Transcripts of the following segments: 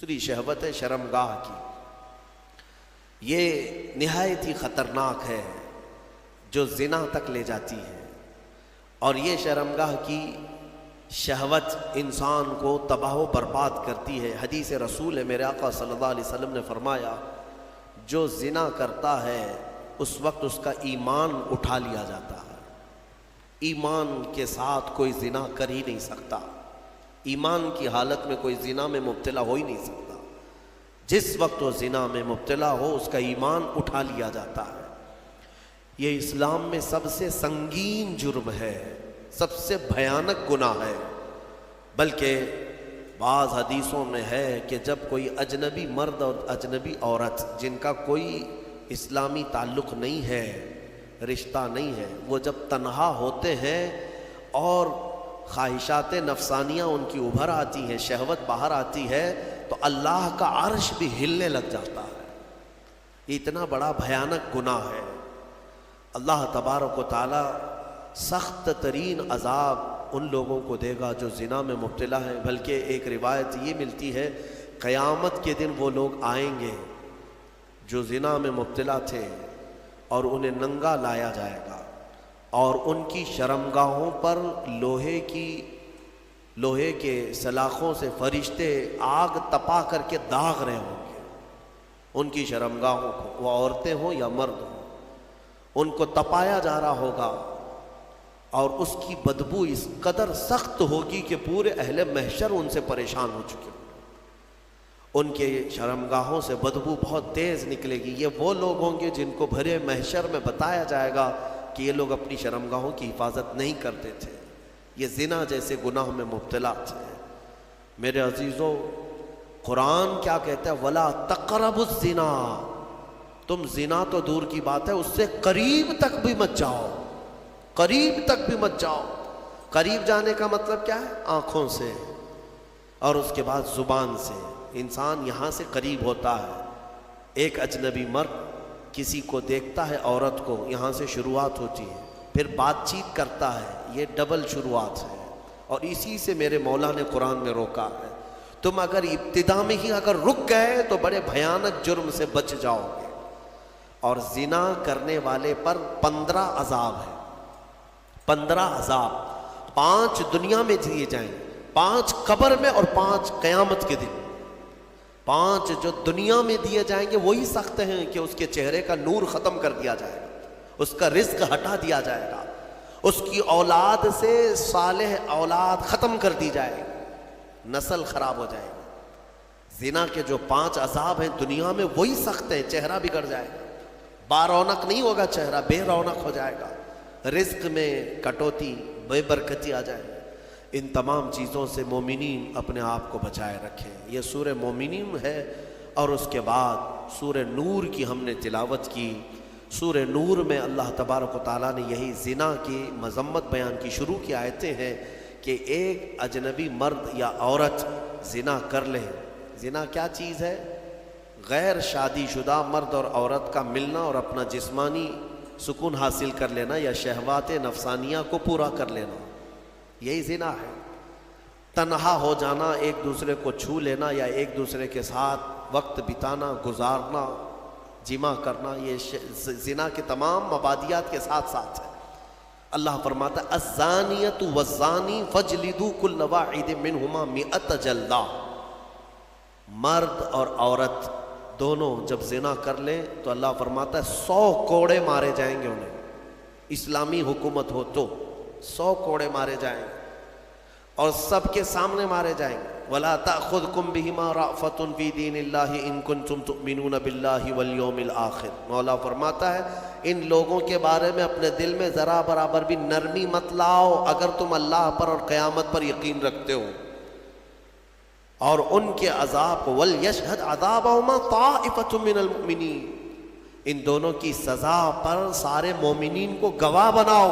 دوسری شہوت ہے شرمگاہ کی. یہ نہایت ہی خطرناک ہے جو زنا تک لے جاتی ہے. اور یہ شرمگاہ کی شہوت انسان کو تباہ و برباد کرتی ہے. حدیث رسول ہے، میرے آقا صلی اللہ علیہ وسلم نے فرمایا جو زنا کرتا ہے اس وقت اس کا ایمان اٹھا لیا جاتا ہے. ایمان کے ساتھ کوئی زنا کر ہی نہیں سکتا. ایمان کی حالت میں کوئی زنا میں مبتلا ہو ہی نہیں سکتا. جس وقت وہ زنا میں مبتلا ہو اس کا ایمان اٹھا لیا جاتا ہے. یہ اسلام میں سب سے سنگین جرم ہے، سب سے بھیانک گناہ ہے. بلکہ بعض حدیثوں میں ہے کہ جب کوئی اجنبی مرد اور اجنبی عورت جن کا کوئی اسلامی تعلق نہیں ہے، رشتہ نہیں ہے، وہ جب تنہا ہوتے ہیں اور خواہشات نفسانیہ ان کی ابھر آتی ہیں، شہوت باہر آتی ہے، تو اللہ کا عرش بھی ہلنے لگ جاتا ہے. یہ اتنا بڑا بھیانک گناہ ہے. اللہ تبارک و تعالی سخت ترین عذاب ان لوگوں کو دے گا جو زنا میں مبتلا ہیں. بلکہ ایک روایت یہ ملتی ہے قیامت کے دن وہ لوگ آئیں گے جو زنا میں مبتلا تھے اور انہیں ننگا لایا جائے گا اور ان کی شرمگاہوں پر لوہے کے سلاخوں سے فرشتے آگ تپا کر کے داغ رہے ہوں گے. ان کی شرمگاہوں کو، وہ عورتیں ہوں یا مرد ہوں، ان کو تپایا جا رہا ہوگا اور اس کی بدبو اس قدر سخت ہوگی کہ پورے اہل محشر ان سے پریشان ہو چکے ہوں. ان کے شرمگاہوں سے بدبو بہت تیز نکلے گی. یہ وہ لوگ ہوں گے جن کو بھرے محشر میں بتایا جائے گا کہ یہ لوگ اپنی شرمگاہوں کی حفاظت نہیں کرتے تھے، یہ زنا جیسے گناہ میں مبتلا تھے. میرے عزیزوں، قرآن کیا کہتا ہے؟ وَلَا تَقْرَبُوا الزِّنَا. تم زنا تو دور کی بات ہے، اس سے قریب تک بھی مت جاؤ، قریب تک بھی مت جاؤ. قریب جانے کا مطلب کیا ہے؟ آنکھوں سے اور اس کے بعد زبان سے. انسان یہاں سے قریب ہوتا ہے. ایک اجنبی مرد کسی کو دیکھتا ہے، عورت کو، یہاں سے شروعات ہوتی ہے، پھر بات چیت کرتا ہے، یہ ڈبل شروعات ہے. اور اسی سے میرے مولا نے قرآن میں روکا ہے. تم اگر ابتدا میں ہی اگر رک گئے تو بڑے بھیانک جرم سے بچ جاؤ گے. اور زنا کرنے والے پر 15 عذاب ہے. 15 عذاب، 5 دنیا میں دیے جائیں گے، 5 قبر میں اور 5 قیامت کے دن. 5 جو دنیا میں دیے جائیں گے وہی سخت ہیں کہ اس کے چہرے کا نور ختم کر دیا جائے گا، اس کا رزق ہٹا دیا جائے گا، اس کی اولاد سے صالح اولاد ختم کر دی جائے گی، نسل خراب ہو جائے گی. زنا کے جو 5 عذاب ہیں دنیا میں وہی سخت ہیں. چہرہ بگڑ جائے گا، بارونق نہیں ہوگا چہرہ، بے رونق ہو جائے گا، رزق میں کٹوتی، بے برکتی آ جائے گی. ان تمام چیزوں سے مومنین اپنے آپ کو بچائے رکھیں. یہ سورہ مومنین ہے. اور اس کے بعد سورہ نور کی ہم نے تلاوت کی. سورہ نور میں اللہ تبارک و تعالیٰ نے یہی زنا کی مذمت بیان کی. شروع کی آیتیں ہیں کہ ایک اجنبی مرد یا عورت زنا کر لے. زنا کیا چیز ہے؟ غیر شادی شدہ مرد اور عورت کا ملنا اور اپنا جسمانی سکون حاصل کر لینا یا شہوات نفسانیہ کو پورا کر لینا، یہی زنا ہے. تنہا ہو جانا، ایک دوسرے کو چھو لینا یا ایک دوسرے کے ساتھ وقت بتانا، گزارنا، جمع کرنا، یہ زنا کے تمام مبادیات کے ساتھ ساتھ ہے. اللہ فرماتا ہے الزانیۃ والزانی فاجلدوا کل واحد منہما 100 جلدہ. مرد اور عورت دونوں جب زنا کر لیں تو اللہ فرماتا ہے 100 کوڑے مارے جائیں گے انہیں. اسلامی حکومت ہو تو 100 کوڑے مارے جائیں گے اور سب کے سامنے مارے جائیں گے. وَلَا تَأْخُذْكُمْ بِهِمَا رَأْفَةٌ فِي دِينِ اللَّهِ إِن كُنتُمْ تُؤْمِنُونَ بِاللَّهِ وَالْيَوْمِ الْآخِرِ. مولا فرماتا ہے ان لوگوں کے بارے میں اپنے دل میں ذرا برابر بھی نرمی مت لاؤ اگر تم اللہ پر اور قیامت پر یقین رکھتے ہو. اور ان کے عذاب کو وَلْيَشْهَدْ عَذَابَهُمَا طَائِفَةٌ مِّنَ الْمُؤْمِنِينَ. ان دونوں کی سزا پر سارے مومنین کو گواہ بناؤ.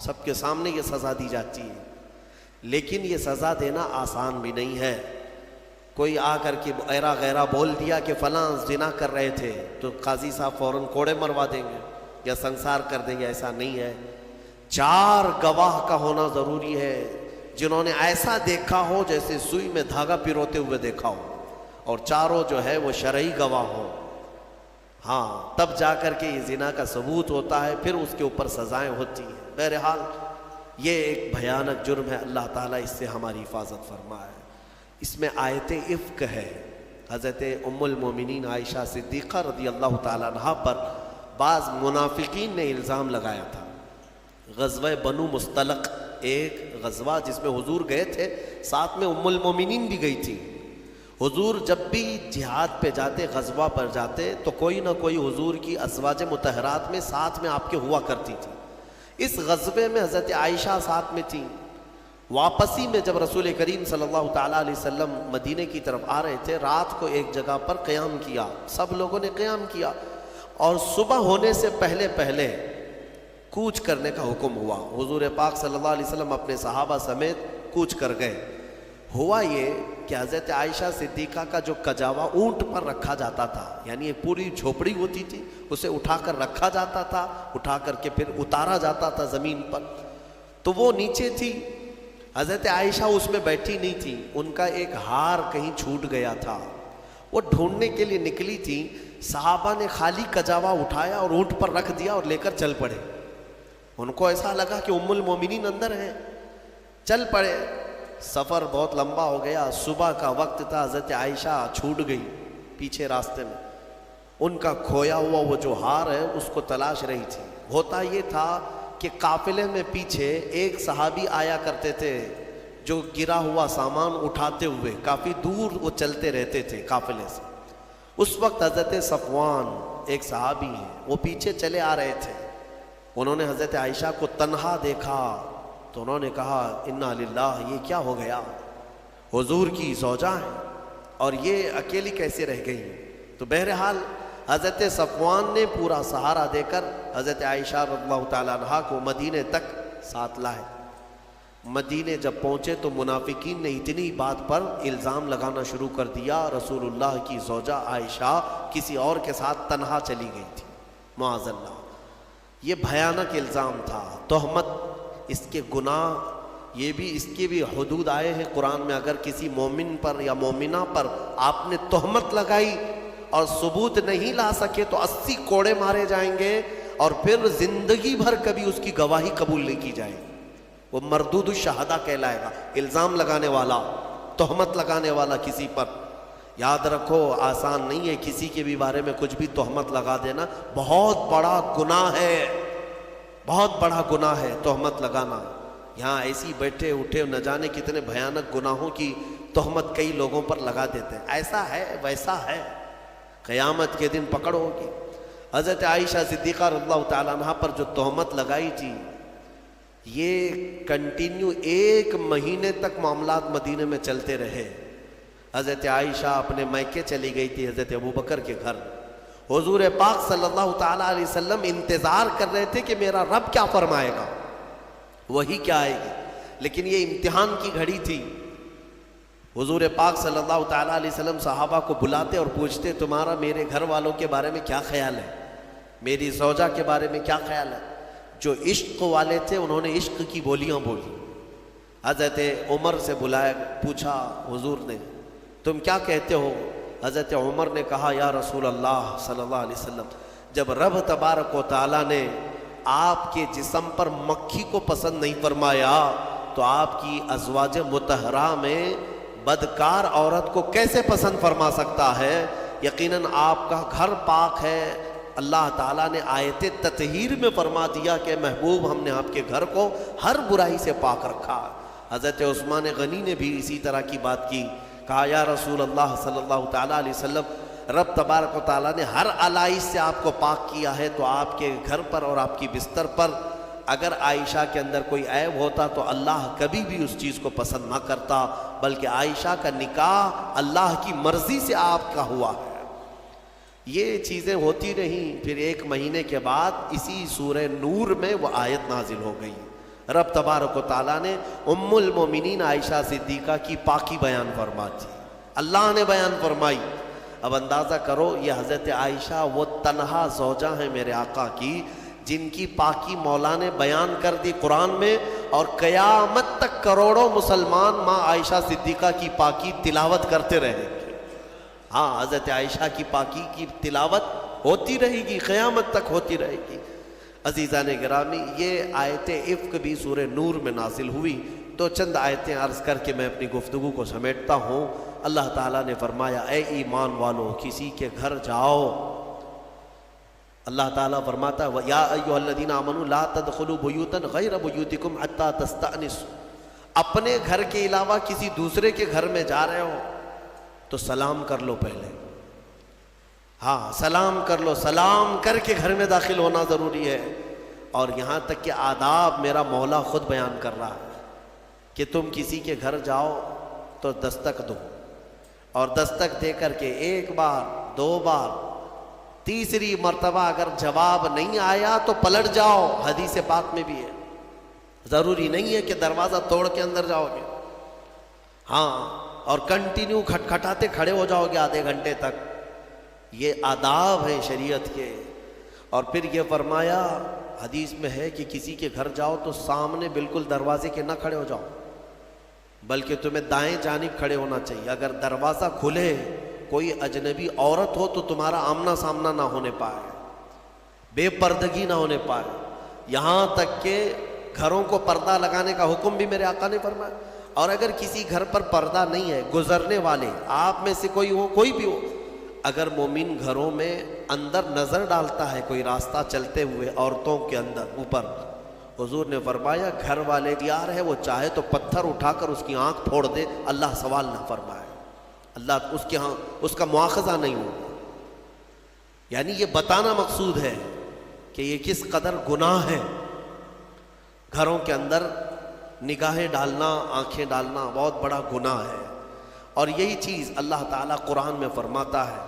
سب کے سامنے یہ سزا دی جاتی ہے. لیکن یہ سزا دینا آسان بھی نہیں ہے. کوئی آ کر کے ایرا غیرہ بول دیا کہ فلاں زنا کر رہے تھے تو قاضی صاحب فوراً کوڑے مروا دیں گے یا سنسار کر دیں گے، ایسا نہیں ہے. 4 گواہ کا ہونا ضروری ہے جنہوں نے ایسا دیکھا ہو جیسے سوئی میں دھاگا پیروتے ہوئے دیکھا ہو. اور چاروں جو ہے وہ شرعی گواہ ہوں، ہاں تب جا کر کے یہ زنا کا ثبوت ہوتا ہے، پھر اس کے اوپر سزائیں ہوتی ہیں۔ بہرحال یہ ایک بھیانک جرم ہے، اللہ تعالیٰ اس سے ہماری حفاظت فرمائے۔ اس میں آیت افک ہے، حضرت ام المومنین عائشہ صدیقہ رضی اللہ تعالیٰ عنہ پر بعض منافقین نے الزام لگایا تھا۔ غزوہ بنو مستلق ایک غزوہ جس میں حضور گئے تھے، ساتھ میں ام المومنین بھی گئی تھی۔ حضور جب بھی جہاد پہ جاتے، غزوہ پر جاتے، تو کوئی نہ کوئی حضور کی ازواج مطہرات میں ساتھ میں آپ کے ہوا کرتی تھی۔ اس غزوے میں حضرت عائشہ ساتھ میں تھیں۔ واپسی میں جب رسول کریم صلی اللہ تعالیٰ علیہ وسلم مدینے کی طرف آ رہے تھے، رات کو ایک جگہ پر قیام کیا، سب لوگوں نے قیام کیا، اور صبح ہونے سے پہلے پہلے کوچ کرنے کا حکم ہوا۔ حضور پاک صلی اللہ علیہ وسلم اپنے صحابہ سمیت کوچ کر گئے۔ ہوا یہ کہ حضرت عائشہ صدیقہ کا جو کجاوا اونٹ پر رکھا جاتا تھا، یعنی ایک پوری جھوپڑی ہوتی تھی، اسے اٹھا کر رکھا جاتا تھا، اٹھا کر کے پھر اتارا جاتا تھا زمین پر، تو وہ نیچے تھی، حضرت عائشہ اس میں بیٹھی نہیں تھی، ان کا ایک ہار کہیں چھوٹ گیا تھا، وہ ڈھونڈنے کے لیے نکلی تھی۔ صحابہ نے خالی کجاوا اٹھایا اور اونٹ پر رکھ دیا اور لے کر چل پڑے۔ ان کو ایسا لگا کہ ام المومنین اندر ہیں، چل پڑے۔ سفر بہت لمبا ہو گیا، صبح کا وقت تھا، حضرت عائشہ چھوٹ گئی پیچھے راستے میں، ان کا کھویا ہوا وہ جو ہار ہے اس کو تلاش رہی تھی۔ ہوتا یہ تھا کہ قافلے میں پیچھے ایک صحابی آیا کرتے تھے جو گرا ہوا سامان اٹھاتے ہوئے، کافی دور وہ چلتے رہتے تھے قافلے سے۔ اس وقت حضرت صفوان ایک صحابی ہیں، وہ پیچھے چلے آ رہے تھے، انہوں نے حضرت عائشہ کو تنہا دیکھا تو انہوں نے کہا انا للہ، یہ کیا ہو گیا، حضور کی زوجہ ہیں اور یہ اکیلی کیسے رہ گئی۔ تو بہرحال حضرت صفوان نے پورا سہارا دے کر حضرت عائشہ رضی اللہ تعالیٰ عنہ کو مدینے تک ساتھ لائے۔ مدینے جب پہنچے تو منافقین نے اتنی بات پر الزام لگانا شروع کر دیا، رسول اللہ کی زوجہ عائشہ کسی اور کے ساتھ تنہا چلی گئی تھی، معاذ اللہ۔ یہ بھیانک الزام تھا، تہمت، اس کے گناہ، یہ بھی اس کے بھی حدود آئے ہیں قرآن میں۔ اگر کسی مومن پر یا مومنہ پر آپ نے تہمت لگائی اور ثبوت نہیں لا سکے تو 80 کوڑے مارے جائیں گے، اور پھر زندگی بھر کبھی اس کی گواہی قبول نہیں کی جائے گی، وہ مردود الشہداء کہلائے گا۔ الزام لگانے والا، تہمت لگانے والا کسی پر، یاد رکھو آسان نہیں ہے کسی کے بھی بارے میں کچھ بھی تہمت لگا دینا، بہت بڑا گناہ ہے، بہت بڑا گناہ ہے تہمت لگانا۔ یہاں ایسی بیٹھے اٹھے نہ جانے کتنے بھیانک گناہوں کی تہمت کئی لوگوں پر لگا دیتے ہیں، ایسا ہے ویسا ہے، قیامت کے دن پکڑ ہوگی۔ حضرت عائشہ صدیقہ رضی اللہ تعالیٰ عنہ پر جو تہمت لگائی تھی، یہ کنٹینیو 1 مہینے تک معاملات مدینے میں چلتے رہے۔ حضرت عائشہ اپنے میکے چلی گئی تھی، حضرت ابوبکر کے گھر۔ حضور پاک صلی اللہ تعالیٰ علیہ وسلم انتظار کر رہے تھے کہ میرا رب کیا فرمائے گا، وہی کیا آئے گی، لیکن یہ امتحان کی گھڑی تھی۔ حضور پاک صلی اللہ تعالیٰ علیہ وسلم صحابہ کو بلاتے اور پوچھتے تمہارا میرے گھر والوں کے بارے میں کیا خیال ہے، میری زوجہ کے بارے میں کیا خیال ہے۔ جو عشق والے تھے انہوں نے عشق کی بولیاں بولی۔ حضرت عمر سے بلایا، پوچھا حضور نے تم کیا کہتے ہو؟ حضرت عمر نے کہا یا رسول اللہ صلی اللہ علیہ وسلم، جب رب تبارک و تعالیٰ نے آپ کے جسم پر مکھی کو پسند نہیں فرمایا تو آپ کی ازواج مطہرہ میں بدکار عورت کو کیسے پسند فرما سکتا ہے؟ یقیناً آپ کا گھر پاک ہے، اللہ تعالیٰ نے آیت تطہیر میں فرما دیا کہ محبوب ہم نے آپ کے گھر کو ہر برائی سے پاک رکھا۔ حضرت عثمان غنی نے بھی اسی طرح کی بات کی، کہا یا رسول اللہ صلی اللہ تعالیٰ علیہ وسلم، رب تبارک و تعالیٰ نے ہر علائش سے آپ کو پاک کیا ہے، تو آپ کے گھر پر اور آپ کی بستر پر اگر عائشہ کے اندر کوئی عیب ہوتا تو اللہ کبھی بھی اس چیز کو پسند نہ کرتا، بلکہ عائشہ کا نکاح اللہ کی مرضی سے آپ کا ہوا ہے۔ یہ چیزیں ہوتی رہیں، پھر 1 مہینے کے بعد اسی سورہ نور میں وہ آیت نازل ہو گئی۔ رب تبارک و تعالیٰ نے ام المومنین عائشہ صدیقہ کی پاکی بیان فرما دی، اللہ نے بیان فرمائی۔ اب اندازہ کرو یہ حضرت عائشہ وہ تنہا زوجہ ہیں میرے آقا کی، جن کی پاکی مولا نے بیان کر دی قرآن میں، اور قیامت تک کروڑوں مسلمان ماں عائشہ صدیقہ کی پاکی تلاوت کرتے رہے۔ ہاں حضرت عائشہ کی پاکی کی تلاوت ہوتی رہے گی، قیامت تک ہوتی رہے گی۔ عزیزان گرامی، یہ آیت عفق بھی سورہ نور میں نازل ہوئی۔ تو چند آیتیں عرض کر کے میں اپنی گفتگو کو سمیٹتا ہوں۔ اللہ تعالیٰ نے فرمایا اے ایمان والو کسی کے گھر جاؤ۔ اللہ تعالیٰ فرماتا ہے یا ایھا الذین آمنوا لا تدخلوا بیوتا غیر بیوتکم حتی تستأنسوا، اپنے گھر کے علاوہ کسی دوسرے کے گھر میں جا رہے ہو تو سلام کر لو پہلے۔ ہاں سلام کر لو، سلام کر کے گھر میں داخل ہونا ضروری ہے۔ اور یہاں تک کہ آداب میرا مولا خود بیان کر رہا ہے کہ تم کسی کے گھر جاؤ تو دستک دو، اور دستک دے کر کے ایک بار، دو بار، تیسری مرتبہ اگر جواب نہیں آیا تو پلٹ جاؤ۔ حدیث پاک میں بھی ہے، ضروری نہیں ہے کہ دروازہ توڑ کے اندر جاؤ گے، ہاں اور کنٹینیو کھٹکھٹاتے کھڑے ہو جاؤ گے آدھے گھنٹے تک۔ یہ آداب ہیں شریعت کے۔ اور پھر یہ فرمایا حدیث میں ہے کہ کسی کے گھر جاؤ تو سامنے بالکل دروازے کے نہ کھڑے ہو جاؤ، بلکہ تمہیں دائیں جانب کھڑے ہونا چاہیے۔ اگر دروازہ کھلے کوئی اجنبی عورت ہو تو تمہارا آمنا سامنا نہ ہونے پائے، بے پردگی نہ ہونے پائے۔ یہاں تک کہ گھروں کو پردہ لگانے کا حکم بھی میرے آقا نے فرمایا۔ اور اگر کسی گھر پر پردہ نہیں ہے، گزرنے والے آپ میں سے کوئی ہو، کوئی بھی ہو، اگر مومن گھروں میں اندر نظر ڈالتا ہے کوئی راستہ چلتے ہوئے عورتوں کے اندر اوپر، حضور نے فرمایا گھر والے تیار ہے، وہ چاہے تو پتھر اٹھا کر اس کی آنکھ پھوڑ دے، اللہ سوال نہ فرمائے، اللہ اس کے ہاں اس کا مواخذہ نہیں ہوگا۔ یعنی یہ بتانا مقصود ہے کہ یہ کس قدر گناہ ہے۔ گھروں کے اندر نگاہیں ڈالنا، آنکھیں ڈالنا بہت بڑا گناہ ہے۔ اور یہی چیز اللہ تعالیٰ قرآن میں فرماتا ہے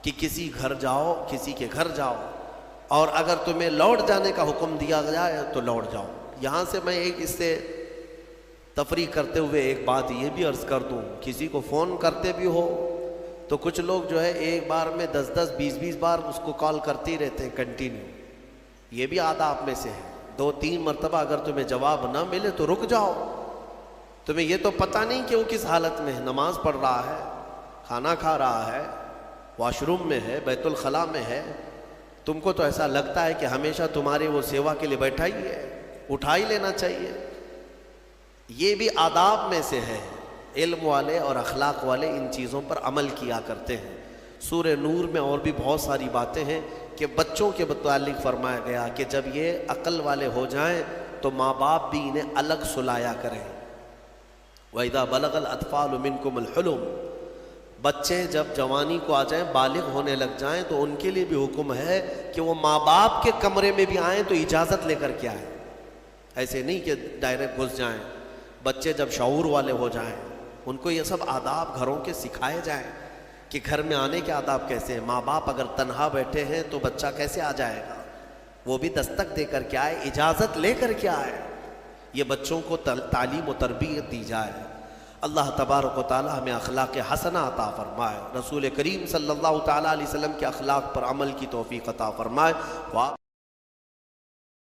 کہ کسی گھر جاؤ، کسی کے گھر جاؤ، اور اگر تمہیں لوٹ جانے کا حکم دیا جائے تو لوٹ جاؤ۔ یہاں سے میں ایک اس سے تفریح کرتے ہوئے ایک بات یہ بھی عرض کر دوں، کسی کو فون کرتے بھی ہو تو کچھ لوگ جو ہے ایک بار میں 10 20 بار اس کو کال کرتے ہی رہتے ہیں کنٹینیو۔ یہ بھی آداب میں سے ہے۔ 2-3 مرتبہ اگر تمہیں جواب نہ ملے تو رک جاؤ۔ تمہیں یہ تو پتہ نہیں کہ وہ کس حالت میں ہے، نماز پڑھ رہا ہے، کھانا کھا رہا ہے، واش روم میں ہے، بیت الخلاء میں ہے، تم کو تو ایسا لگتا ہے کہ ہمیشہ تمہارے وہ سیوا کے لیے بیٹھا ہی ہے، اٹھا ہی لینا چاہیے۔ یہ بھی آداب میں سے ہے۔ علم والے اور اخلاق والے ان چیزوں پر عمل کیا کرتے ہیں۔ سورہ نور میں اور بھی بہت ساری باتیں ہیں کہ بچوں کے متعلق فرمایا گیا کہ جب یہ عقل والے ہو جائیں تو ماں باپ بھی انہیں الگ سلایا کریں۔ وَإِذَا بَلَغَ الْأَطْفَالُ مِنْكُمُ الْحُلُمَ، بچے جب جوانی کو آ جائیں، بالغ ہونے لگ جائیں، تو ان کے لیے بھی حکم ہے کہ وہ ماں باپ کے کمرے میں بھی آئیں تو اجازت لے کر کے آئیں، ایسے نہیں کہ ڈائریکٹ گھس جائیں۔ بچے جب شعور والے ہو جائیں ان کو یہ سب آداب گھروں کے سکھائے جائیں کہ گھر میں آنے کے آداب کیسے ہیں۔ ماں باپ اگر تنہا بیٹھے ہیں تو بچہ کیسے آ جائے گا، وہ بھی دستک دے کر کے آئے، اجازت لے کر کے آئے۔ یہ بچوں کو تعلیم و تربیت دی جائے۔ اللہ تبارک و تعالی ہمیں اخلاق حسنہ عطا فرمائے، رسول کریم صلی اللہ تعالیٰ علیہ وسلم کے اخلاق پر عمل کی توفیق عطا فرمائے۔